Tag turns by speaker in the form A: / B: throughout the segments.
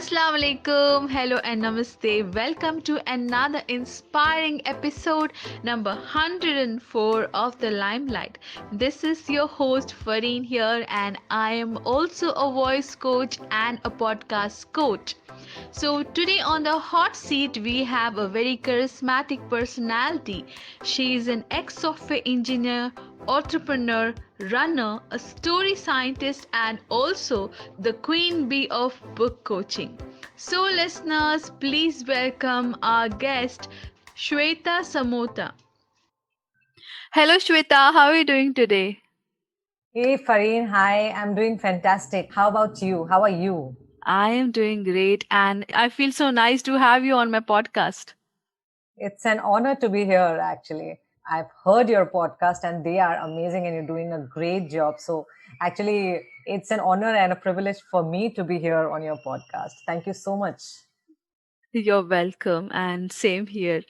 A: Assalamu alaikum, hello and namaste. Welcome to another inspiring episode number 104 of the Limelight. This is your host Farheen here, and I am also a voice coach and a podcast coach. So, today on the hot seat, we have a very charismatic personality. She is an ex software engineer, entrepreneur, runner, a story scientist, and also the queen bee of book coaching. So, listeners, please welcome our guest, Shweta Samota. Hello, Shweta. How are you doing today?
B: Hey Farheen, hi, I'm doing fantastic. How about you? How are you?
A: I am doing great, and I feel so nice to have you on my podcast.
B: It's an honor to be here, actually. I've heard your podcast and they are amazing and you're doing a great job. So, actually, it's an honor and a privilege for me to be here on your podcast. Thank you so much.
A: You're welcome, and same here.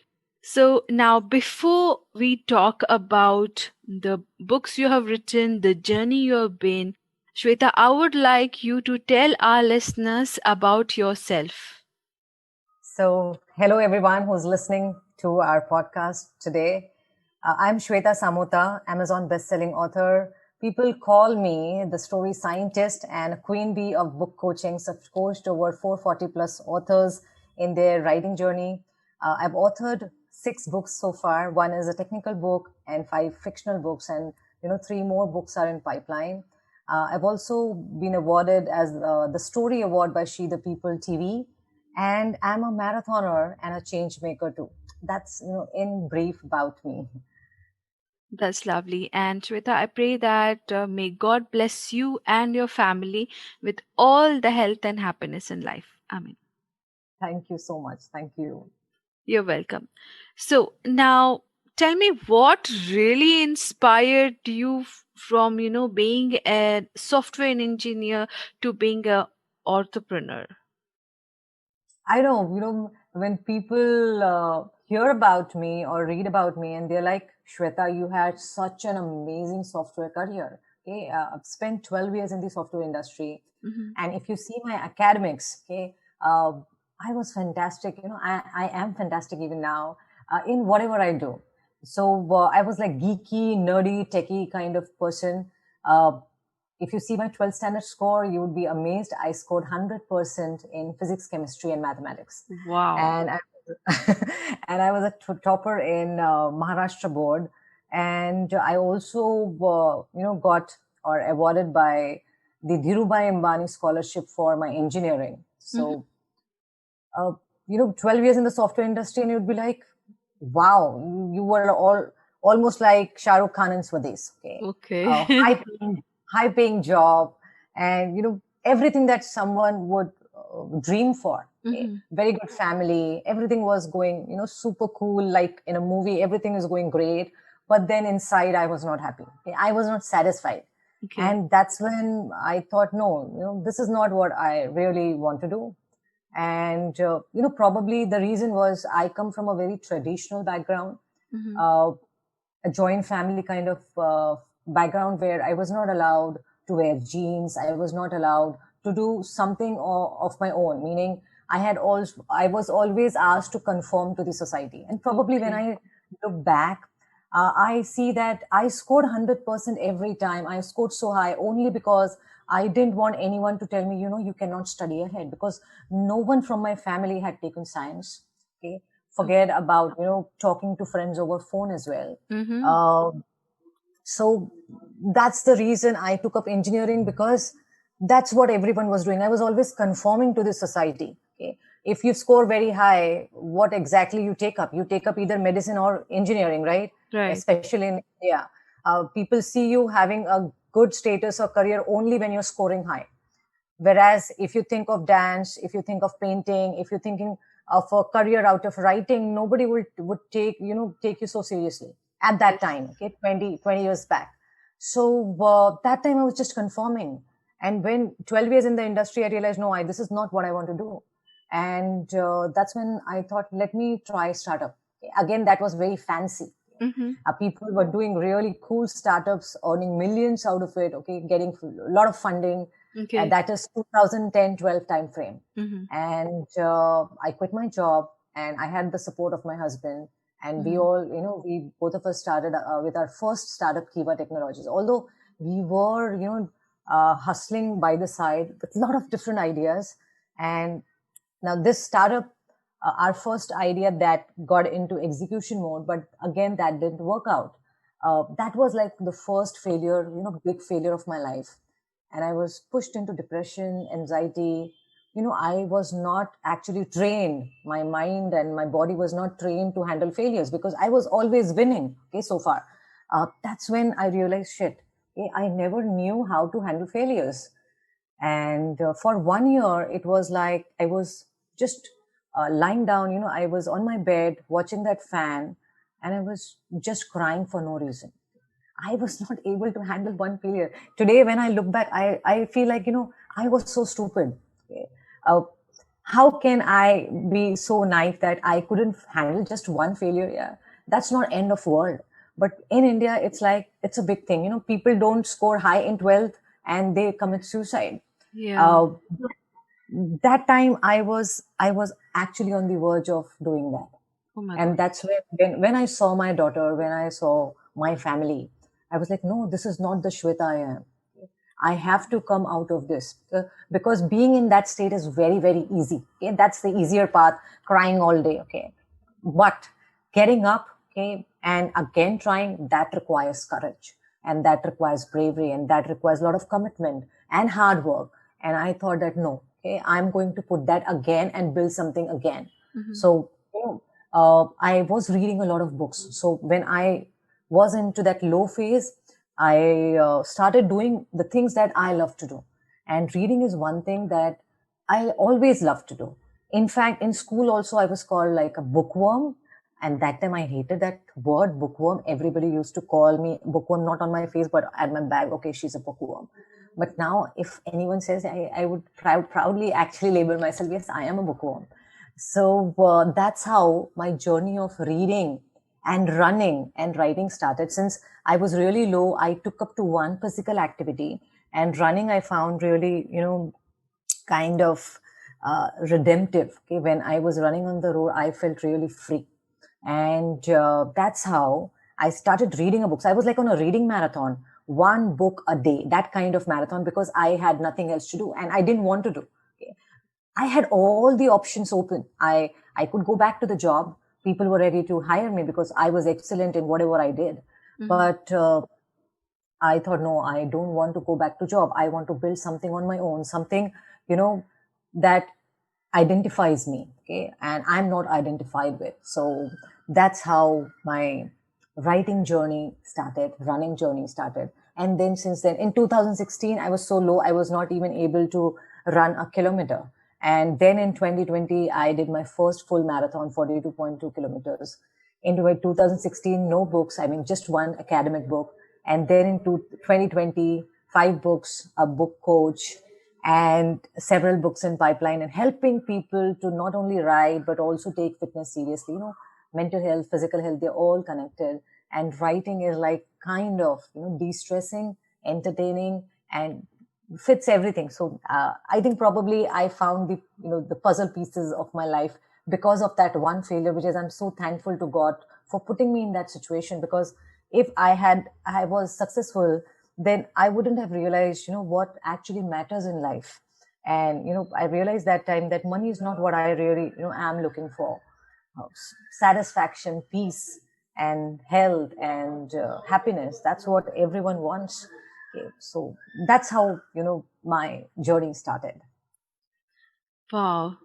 A: So, now before we talk about the books you have written, the journey you have been, Shweta, I would like you to tell our listeners about yourself.
B: So, hello everyone who's listening to our podcast today. I'm Sweta Samota, Amazon best-selling author. People call me the story scientist and a queen bee of book coaching. So I've coached over 440 plus authors in their writing journey. I've authored 6 books so far. One is a technical book and 5 fictional books, and 3 more books are in pipeline. I've also been awarded as the Story Award by She the People TV, and I'm a marathoner and a change maker too. That's in brief about me.
A: That's lovely. And Shweta, I pray that may God bless you and your family with all the health and happiness in life. Amen.
B: Thank you so much. Thank you.
A: You're welcome. So now tell me what really inspired you from, being a software engineer to being a entrepreneur.
B: I know, when people hear about me or read about me and they're like, Shweta, you had such an amazing software career. Okay. I've spent 12 years in the software industry.
A: Mhm.
B: And if you see my academics, okay, uh, I was fantastic. I am fantastic even now in whatever I do. So I was like geeky, nerdy, techie kind of person. Uh, if you see my 12th standard score, you would be amazed. I scored 100% in physics, chemistry, and mathematics.
A: Wow.
B: And I, and I was a topper in Maharashtra board. And I also, got or awarded by the Dhirubhai Ambani scholarship for my engineering.
A: Mhm.
B: So, 12 years in the software industry, and you'd be like, wow, you were almost like Shah Rukh Khan and Swades. Okay.
A: Okay.
B: High paying job, and everything that someone would dream for. Okay.
A: Mhm.
B: Very good family, everything was going super cool, like in a movie, everything is going great. But then inside I was not happy. Okay. I was not satisfied.
A: Okay.
B: And that's when I thought, no, this is not what I really want to do. And probably the reason was I come from a very traditional background,
A: Mhm.
B: uh, a joint family kind of background, where I was not allowed to wear jeans. I was not allowed to do something of my own, meaning I was always asked to conform to the society. And probably when
A: Okay.
B: I look back, I see that I scored 100% every time. I scored so high only because I didn't want anyone to tell me, you cannot study ahead, because no one from my family had taken science. Okay. Forget about, talking to friends over phone as well.
A: Mhm.
B: Uh, so that's the reason I took up engineering, because that's what everyone was doing. I was always conforming to the society. Okay. If you score very high, what exactly you take up? You take up either medicine or engineering, right?
A: Right.
B: Especially in India. People see you having a good status or career only when you're scoring high. Whereas if you think of dance, if you think of painting, if you're thinking of a career out of writing, nobody would take you so seriously at that
A: Yes.
B: time. Okay, 20 years back. So that time I was just conforming. And when 12 years in the industry, I realized, no, this is not what I want to do. And that's when I thought, let me try startup. Okay, again, that was very fancy.
A: Mhm.
B: People were doing really cool startups, earning millions out of it. Okay, getting a lot of funding,
A: Okay.
B: That is 2010-12 time frame.
A: Mm-hmm.
B: And I quit my job, and I had the support of my husband. And we
A: Mm-hmm.
B: all, we both of us started with our first startup, Kiva Technologies. Although we were, hustling by the side with a lot of different ideas. And now this startup, our first idea that got into execution mode, but again, that didn't work out. That was like the first failure, big failure of my life. And I was pushed into depression, anxiety. I was not actually trained. My mind and my body was not trained to handle failures because I was always winning. Okay, so far. That's when I realized, shit, okay, I never knew how to handle failures. And for 1 year, it was like I was just lying down, I was on my bed watching that fan, and I was just crying for no reason. I was not able to handle one failure. Today, when I look back, I feel like, I was so stupid. Okay. Uh, how can I be so naive that I couldn't handle just one failure? Yeah, that's not end of world. But in India, it's like, it's a big thing. People don't score high in 12th and they commit suicide.
A: Yeah.
B: Uh, that time I was actually on the verge of doing that.
A: Oh my
B: And
A: God.
B: that's when I saw my daughter, when I saw my family, I was like, no, this is not the Shweta I am. I have to come out of this. Because being in that state is very, very easy. Okay? That's the easier path, crying all day. Okay. But getting up, okay, and again trying, that requires courage, and that requires bravery, and that requires a lot of commitment and hard work. And I thought that no, okay, I'm going to put that again and build something again.
A: Mm-hmm.
B: So, I was reading a lot of books. So when I was into that low phase, I started doing the things that I love to do. And reading is one thing that I always loved to do. In fact, in school also, I was called like a bookworm. And that time I hated that word bookworm. Everybody used to call me bookworm, not on my face, but at my back. Okay, she's a bookworm. But now, if anyone says, I would proudly actually label myself, yes, I am a bookworm. So that's how my journey of reading and running and writing started. Since I was really low, I took up to one physical activity, and running I found really, kind of redemptive. Okay, when I was running on the road, I felt really free. And that's how I started reading a book. So I was like on a reading marathon, one book a day, that kind of marathon, because I had nothing else to do and I didn't want to do. Okay. I had all the options open. I could go back to the job. People were ready to hire me because I was excellent in whatever I did.
A: Mm-hmm.
B: But I thought, no, I don't want to go back to job. I want to build something on my own, something, that identifies me. Okay. And I'm not identified with. So that's how my writing journey started, running journey started. And then since then, in 2016, I was so low, I was not even able to run a kilometer. And then in 2020, I did my first full marathon, 42.2 kilometers. In 2016, no books. I mean, just one academic book. And then in 2020, 5 books, a book coach, and several books in pipeline, and helping people to not only write, but also take fitness seriously. Mental health, physical health, they're all connected. And writing is like kind of, de-stressing, entertaining, and fits everything. So I think probably I found the puzzle pieces of my life because of that one failure, which is I'm so thankful to God for putting me in that situation. Because if I was successful, then I wouldn't have realized, what actually matters in life. And, I realized that time that money is not what I really, am looking for. Satisfaction, peace, and health and happiness. That's what everyone wants. Okay, so that's how, my journey started.
A: Wow,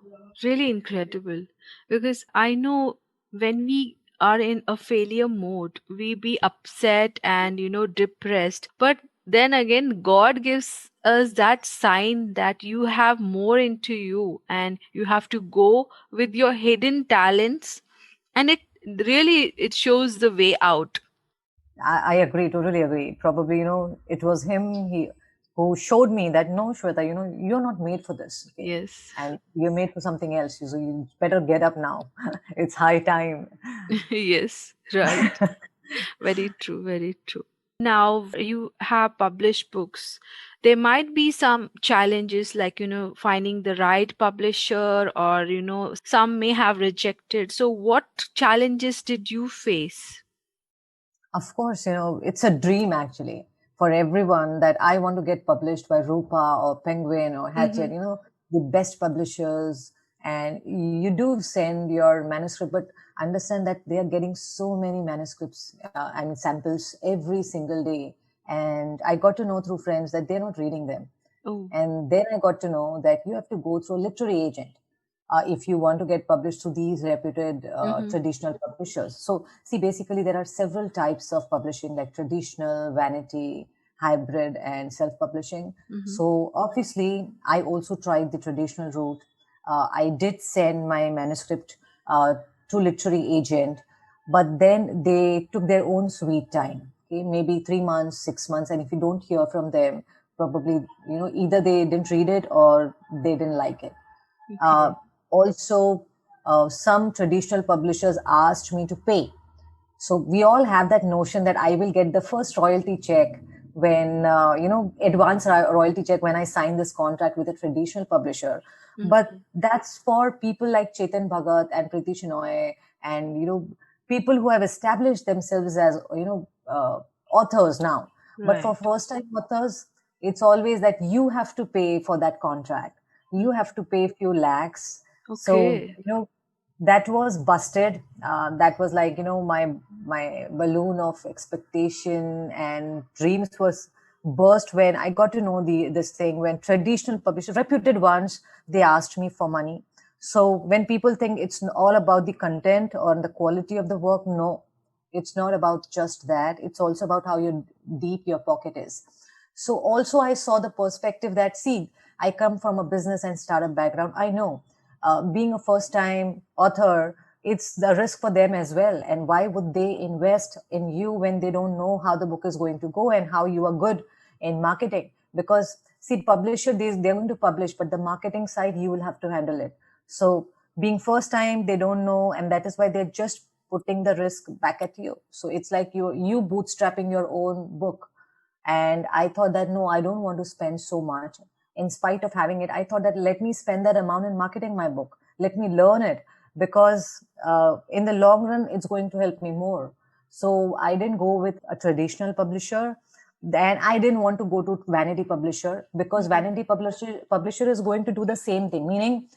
A: really incredible. Because I know when we are in a failure mode, we be upset and depressed. But then again, God gives us that sign that you have more into you and you have to go with your hidden talents, and it shows the way out.
B: I agree, totally agree. Probably, it was him who showed me that no, Shweta, you're not made for this. Okay?
A: Yes.
B: And you're made for something else. So you better get up now. It's high time.
A: Yes, right. Very true, very true. Now you have published books. There might be some challenges like, finding the right publisher, or, some may have rejected. So, what challenges did you face?
B: Of course, it's a dream actually for everyone that I want to get published by Rupa or Penguin or Hachette,
A: Mm-hmm.
B: the best publishers. And you do send your manuscript, but understand that they are getting so many manuscripts and samples every single day. And I got to know through friends that they're not reading them.
A: Oh.
B: And then I got to know that you have to go through a literary agent if you want to get published through these reputed
A: Mm-hmm.
B: traditional publishers. So, see, basically, there are several types of publishing like traditional, vanity, hybrid, and self publishing.
A: Mm-hmm.
B: So, obviously, I also tried the traditional route. I did send my manuscript to literary agent, but then they took their own sweet time. Okay, maybe 3 months, 6 months, and if you don't hear from them, probably either they didn't read it or they didn't like it. Uh,
A: Okay.
B: Also, some traditional publishers asked me to pay. So we all have that notion that I will get the first royalty check when, advance royalty check when I sign this contract with a traditional publisher. But
A: Mm-hmm.
B: that's for people like Chetan Bhagat and Preeti Shenoy and, people who have established themselves as, authors now. But for
A: Right.
B: first time authors, it's always that you have to pay for that contract. You have to pay a few lakhs. So,
A: Okay.
B: that was busted. That was like, my balloon of expectation and dreams was burst when I got to know this thing when traditional publishers, reputed ones, they asked me for money. So when people think it's all about the content or the quality of the work, no, it's not about just that. It's also about how deep your pocket is. So also I saw the perspective that, see, I come from a business and startup background. I know being a first time author, it's the risk for them as well. And why would they invest in you when they don't know how the book is going to go and how you are good in marketing? Because see, publisher, they're going to publish, but the marketing side, you will have to handle it. So being first time, they don't know. And that is why they're just putting the risk back at you. So it's like you bootstrapping your own book. And I thought that, no, I don't want to spend so much. In spite of having it, I thought that let me spend that amount in marketing my book. Let me learn it because in the long run, it's going to help me more. So I didn't go with a traditional publisher. Then I didn't want to go to vanity publisher because
A: Mm-hmm.
B: vanity publisher is going to do the same thing. Meaning,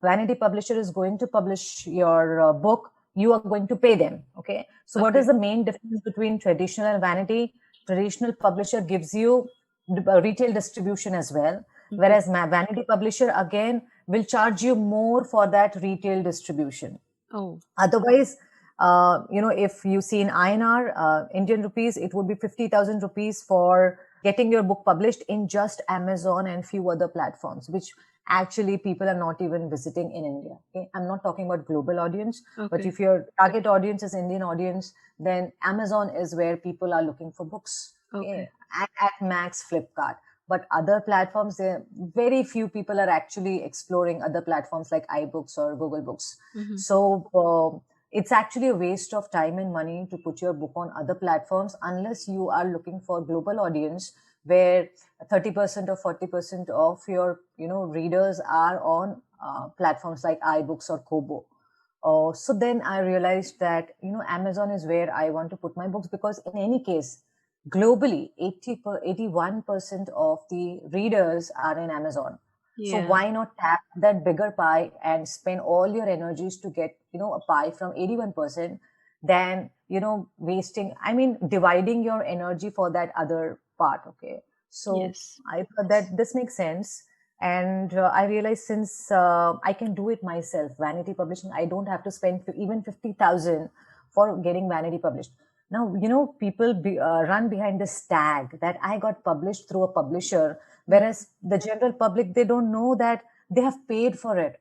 B: vanity publisher is going to publish your book. You are going to pay them. Okay. So what is
A: Okay.
B: the main difference between traditional and vanity? Traditional publisher gives you retail distribution as well,
A: Okay.
B: whereas vanity publisher again will charge you more for that retail distribution.
A: Oh.
B: Otherwise, if you see in INR, Indian rupees, it would be 50,000 rupees for getting your book published in just Amazon and few other platforms, which actually people are not even visiting in India. Okay? I'm not talking about global audience, but
A: Okay.
B: if your target audience is Indian audience, then Amazon is where people are looking for books.
A: Okay.
B: Okay? At max Flipkart. But other platforms, very few people are actually exploring other platforms like iBooks or Google Books.
A: Mm-hmm.
B: So it's actually a waste of time and money to put your book on other platforms unless you are looking for global audience where 30% or 40% of your readers are on platforms like iBooks or Kobo. So then I realized that Amazon is where I want to put my books because in any case globally 81% of the readers are in Amazon. So
A: Yeah.
B: why not tap that bigger pie and spend all your energies to get a pie from 81% than wasting, I mean, dividing your energy for that other part. Okay, so
A: Yes.
B: I thought that this makes sense. And I realized since I can do it myself, vanity publishing, I don't have to spend even 50,000 for getting vanity published. Now, people run behind this tag that I got published through a publisher, whereas the general public, they don't know that they have paid for it.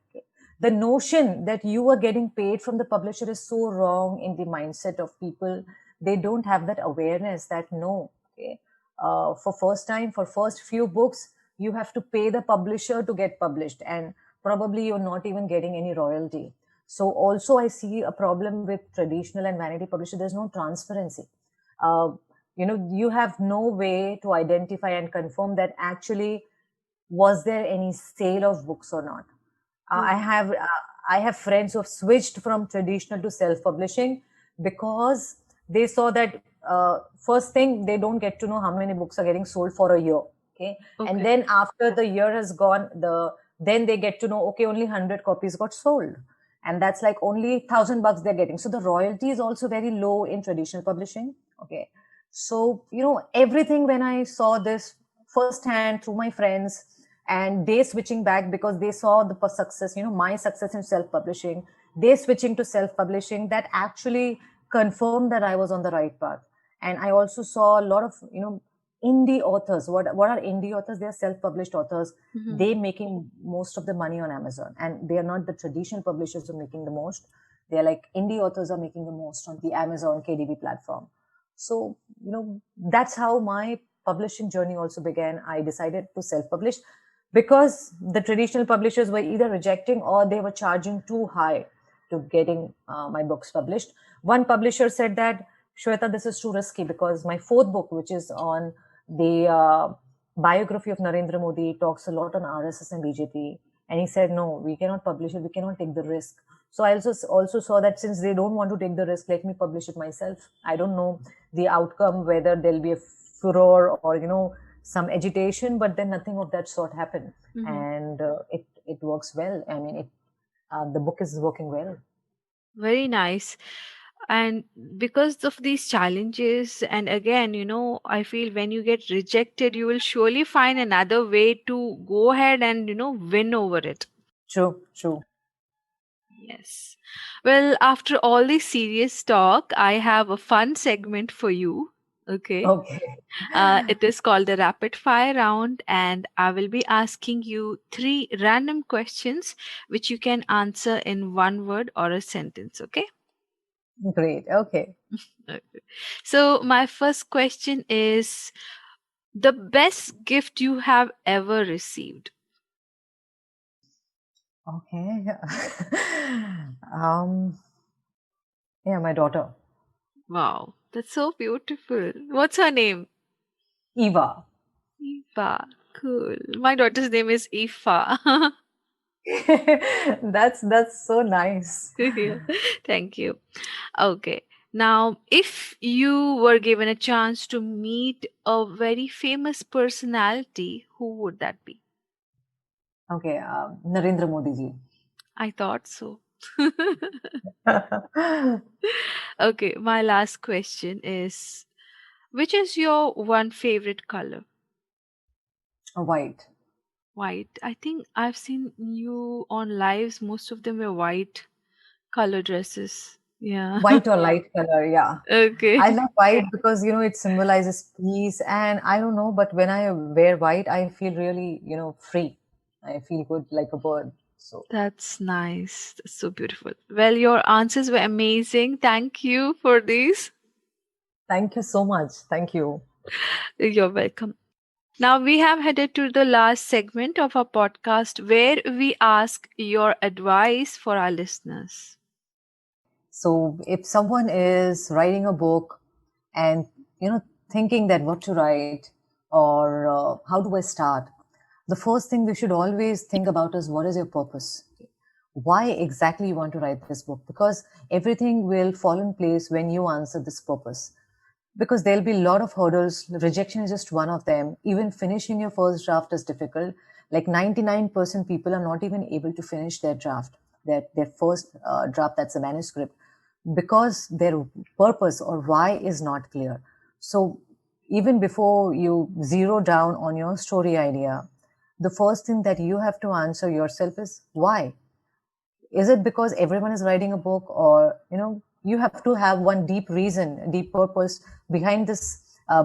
B: The notion that you are getting paid from the publisher is so wrong in the mindset of people. They don't have that awareness that no, okay, for first few books, you have to pay the publisher to get published, and probably you're not even getting any royalty. So also I see a problem with traditional and vanity publisher. There's no transparency. Uh, you have no way to identify and confirm that actually was there any sale of books or not. Uh, I
A: Mm-hmm.
B: have uh, I have friends who have switched from traditional to self-publishing because they saw that first thing, they don't get to know how many books are getting sold for a year. Okay, and
A: Okay.
B: then after the year has gone, then they get to know, okay, only 100 copies got sold, and that's like only $1,000 they're getting. So the royalty is also very low in traditional publishing. Okay, so everything, when I saw this firsthand through my friends, and they switching back because they saw the success, my success in self-publishing, they switching to self-publishing, that actually confirmed that I was on the right path. And I also saw a lot of indie authors. What are indie authors? They are self-published authors.
A: Mm-hmm.
B: They making most of the money on Amazon, and they are not the traditional publishers who are making the most. They are like indie authors are making the most on the Amazon KDP platform. So that's how my publishing journey also began. I decided to self-publish because the traditional publishers were either rejecting or they were charging too high to getting my books published. One publisher said that, Shweta, this is too risky because my fourth book, which is on the biography of Narendra Modi, talks a lot on RSS and BJP. And he said, no, we cannot publish it. We cannot take the risk. So I also saw that since they don't want to take the risk, let me publish it myself. I don't know the outcome, whether there'll be a furor or, some agitation, but then nothing of that sort happened.
A: Mm-hmm.
B: And it works well. I mean, the book is working well.
A: Very nice. And because of these challenges, and again, I feel when you get rejected, you will surely find another way to go ahead and, win over it.
B: True, true.
A: Yes. Well, after all this serious talk, I have a fun segment for you. Okay.
B: Okay.
A: It is called the rapid fire round, and I will be asking you three random questions which you can answer in one word or a sentence. Okay.
B: Great. Okay.
A: Okay. So, my first question is the best gift you have ever received.
B: Okay. um, yeah, my daughter,
A: Wow, that's so beautiful. What's her name?
B: Eva.
A: Ifa. Cool. My daughter's name is Ifa.
B: That's so nice.
A: Yeah. Thank you. Okay. Now, if you were given a chance to meet a very famous personality, who would that be?
B: Okay, Narendra Modi ji.
A: I thought so. Okay, my last question is which is your one favorite color?
B: White.
A: White. I think I've seen you on lives, most of them were white color dresses. Yeah.
B: White or light color, yeah. I
A: Okay.
B: love white because it symbolizes peace, and I don't know, but when I wear white, I feel really free. I feel good like a bird. So
A: That's nice. That's so beautiful. Well, your answers were amazing. Thank you for these.
B: thank you so much. Thank you.
A: You're welcome. Now, we have headed to the last segment of our podcast where we ask your advice for our listeners.
B: So if someone is writing a book and thinking that what to write or how do I start, the first thing we should always think about is, what is your purpose? Why exactly you want to write this book? Because everything will fall in place when you answer this purpose. Because there'll be a lot of hurdles. Rejection is just one of them. Even finishing your first draft is difficult. Like 99% people are not even able to finish their draft, their first draft, that's a manuscript, because their purpose or why is not clear. So even before you zero down on your story idea, the first thing that you have to answer yourself is why. Is it because everyone is writing a book, or you have to have one deep reason, deep purpose behind this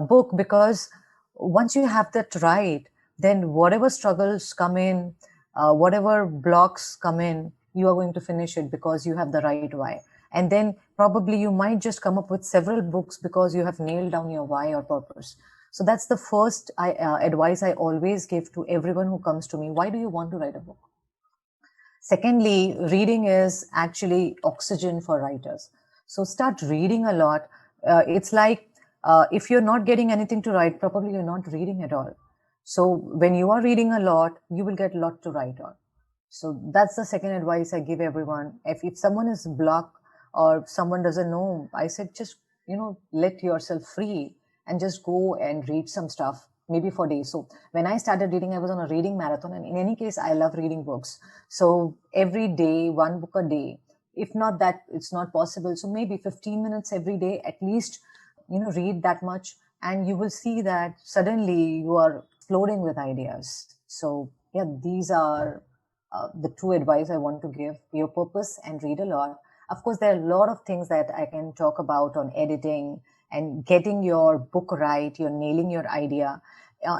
B: book? Because once you have that right, then whatever struggles come in, whatever blocks come in, you are going to finish it because you have the right why. And then probably you might just come up with several books because you have nailed down your why or purpose. So that's the first advice I always give to everyone who comes to me. Why do you want to write a book? Secondly, reading is actually oxygen for writers. So start reading a lot. It's like if you're not getting anything to write, probably you're not reading at all. So when you are reading a lot, you will get a lot to write on. So that's the second advice I give everyone. If someone is blocked or someone doesn't know, I said just, let yourself free and just go and read some stuff, maybe for days. So when I started reading, I was on a reading marathon. And in any case, I love reading books. So every day, one book a day. If not that, it's not possible. So maybe 15 minutes every day, at least, read that much. And you will see that suddenly you are exploding with ideas. So yeah, these are the two advice I want to give. Your purpose and read a lot. Of course, there are a lot of things that I can talk about on editing and getting your book right. You're nailing your idea.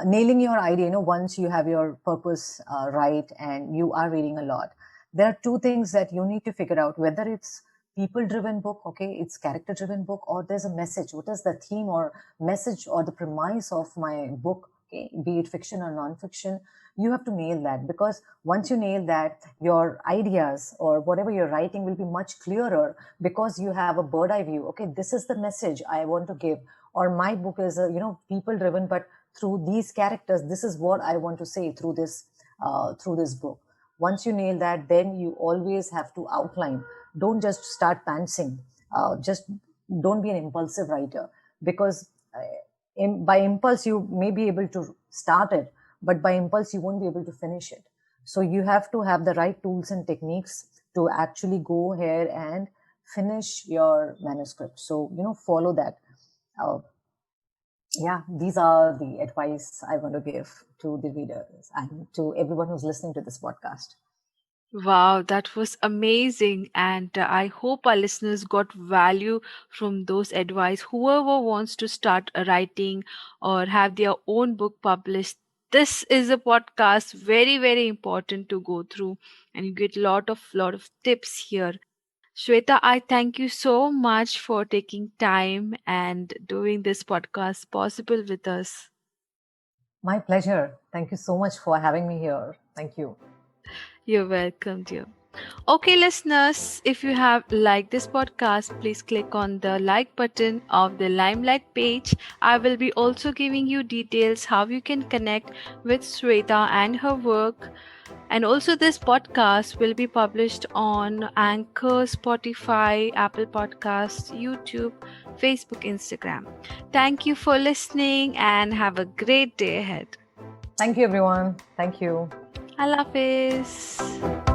B: Nailing your idea, once you have your purpose right and you are reading a lot, there are two things that you need to figure out, whether it's people-driven book, okay, it's character-driven book, or there's a message. What is the theme or message or the premise of my book, okay, be it fiction or non-fiction? You have to nail that, because once you nail that, your ideas or whatever you're writing will be much clearer, because you have a bird eye view. Okay, this is the message I want to give, or my book is people driven, but through these characters, this is what I want to say through this book. Once you nail that, then you always have to outline. Don't just start pantsing. Just don't be an impulsive writer, because by impulse you may be able to start it, but by impulse you won't be able to finish it. So you have to have the right tools and techniques to actually go ahead and finish your manuscript. So follow that. Yeah, these are the advice I want to give to the readers and to everyone who's listening to this podcast.
A: Wow, that was amazing. And I hope our listeners got value from those advice. Whoever wants to start writing or have their own book published, this is a podcast very, very important to go through, and you get lot of tips here. Shweta, I thank you so much for taking time and doing this podcast possible with us.
B: My pleasure. Thank you so much for having me here. Thank you.
A: You're welcome, dear. Okay, listeners, if you have liked this podcast, please click on the like button of the Limelight page. I will be also giving you details how you can connect with Sweta and her work. And also, this podcast will be published on Anchor, Spotify, Apple Podcasts, YouTube, Facebook, Instagram. Thank you for listening and have a great day ahead.
B: Thank you, everyone. Thank you.
A: Allah Hafiz.